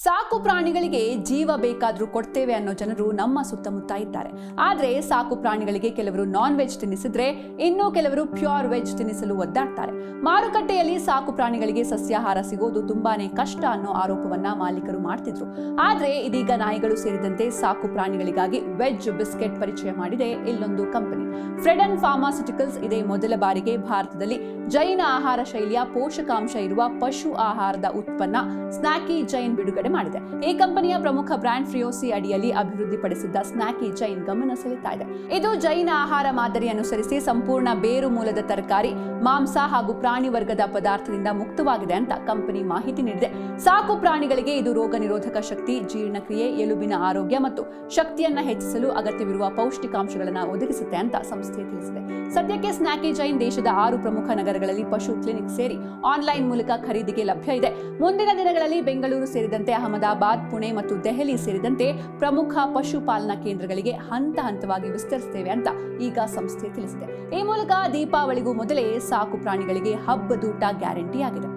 ಸಾಕು ಪ್ರಾಣಿಗಳಿಗೆ ಜೀವ ಬೇಕಾದ್ರೂ ಕೊಡ್ತೇವೆ ಅನ್ನೋ ಜನರು ನಮ್ಮ ಸುತ್ತಮುತ್ತ ಇದ್ದಾರೆ. ಆದ್ರೆ ಸಾಕು ಪ್ರಾಣಿಗಳಿಗೆ ಕೆಲವರು ನಾನ್ ವೆಜ್ ತಿನ್ನಿಸಿದ್ರೆ ಇನ್ನೂ ಕೆಲವರು ಪ್ಯೂರ್ ವೆಜ್ ತಿನ್ನಿಸಲು ಒದ್ದಾಡ್ತಾರೆ. ಮಾರುಕಟ್ಟೆಯಲ್ಲಿ ಸಾಕು ಪ್ರಾಣಿಗಳಿಗೆ ಸಸ್ಯಾಹಾರ ಸಿಗೋದು ತುಂಬಾನೇ ಕಷ್ಟ ಅನ್ನೋ ಆರೋಪವನ್ನ ಮಾಲೀಕರು ಮಾಡ್ತಿದ್ರು. ಆದ್ರೆ ಇದೀಗ ನಾಯಿಗಳು ಸೇರಿದಂತೆ ಸಾಕು ಪ್ರಾಣಿಗಳಿಗಾಗಿ ವೆಜ್ ಬಿಸ್ಕೆಟ್ ಪರಿಚಯ ಮಾಡಿದೆ ಇಲ್ಲೊಂದು ಕಂಪನಿ. ಫ್ರೆಡನ್ ಫಾರ್ಮಾಸ್ಯೂಟಿಕಲ್ಸ್ ಇದೇ ಮೊದಲ ಬಾರಿಗೆ ಭಾರತದಲ್ಲಿ ಜೈನ ಆಹಾರ ಶೈಲಿಯ ಪೋಷಕಾಂಶ ಇರುವ ಪಶು ಆಹಾರದ ಉತ್ಪನ್ನ ಸ್ನಾಕಿ ಜೈನ್ ಬಿಡುಗಡೆ ಮಾಡಿದೆ. ಈ ಕಂಪನಿಯ ಪ್ರಮುಖ ಬ್ರ್ಯಾಂಡ್ ಫ್ರಿಯೋಸಿ ಅಡಿಯಲ್ಲಿ ಅಭಿವೃದ್ಧಿಪಡಿಸಿದ್ದ ಸ್ನಾಕಿ ಜೈನ್ ಗಮನ ಸೆಳೆತಾ ಇದೆ. ಇದು ಜೈನ ಆಹಾರ ಮಾದರಿ ಅನುಸರಿಸಿ ಸಂಪೂರ್ಣ ಬೇರು ಮೂಲದ ತರಕಾರಿ, ಮಾಂಸ ಹಾಗೂ ಪ್ರಾಣಿ ವರ್ಗದ ಪದಾರ್ಥದಿಂದ ಮುಕ್ತವಾಗಿದೆ ಅಂತ ಕಂಪನಿ ಮಾಹಿತಿ ನೀಡಿದೆ. ಸಾಕು ಪ್ರಾಣಿಗಳಿಗೆ ಇದು ರೋಗ ನಿರೋಧಕ ಶಕ್ತಿ, ಜೀರ್ಣಕ್ರಿಯೆ, ಎಲುಬಿನ ಆರೋಗ್ಯ ಮತ್ತು ಶಕ್ತಿಯನ್ನ ಹೆಚ್ಚಿಸಲು ಅಗತ್ಯವಿರುವ ಪೌಷ್ಟಿಕಾಂಶಗಳನ್ನು ಒದಗಿಸುತ್ತೆ ಅಂತ ಸಂಸ್ಥೆ ತಿಳಿಸಿದೆ. ಸದ್ಯಕ್ಕೆ ಸ್ನಾಕಿ ಜೈನ್ ದೇಶದ 6 ಪ್ರಮುಖ ನಗರಗಳಲ್ಲಿ ಪಶು ಕ್ಲಿನಿಕ್ ಸೇರಿ ಆನ್ಲೈನ್ ಮೂಲಕ ಖರೀದಿಗೆ ಲಭ್ಯ ಇದೆ. ಮುಂದಿನ ದಿನಗಳಲ್ಲಿ ಬೆಂಗಳೂರು ಸೇರಿದಂತೆ ಅಹಮದಾಬಾದ್, ಪುಣೆ ಮತ್ತು ದೆಹಲಿ ಸೇರಿದಂತೆ ಪ್ರಮುಖ ಪಶುಪಾಲನಾ ಕೇಂದ್ರಗಳಿಗೆ ಹಂತವಾಗಿ ವಿಸ್ತರಿಸುತ್ತೇವೆ ಅಂತ ಈಗ ಸಂಸ್ಥೆ ತಿಳಿಸಿದೆ. ಈ ಮೂಲಕ ದೀಪಾವಳಿಗೂ ಮೊದಲೇ ಸಾಕು ಪ್ರಾಣಿಗಳಿಗೆ ಹಬ್ಬದೂಟ ಗ್ಯಾರಂಟಿ ಆಗಿದೆ.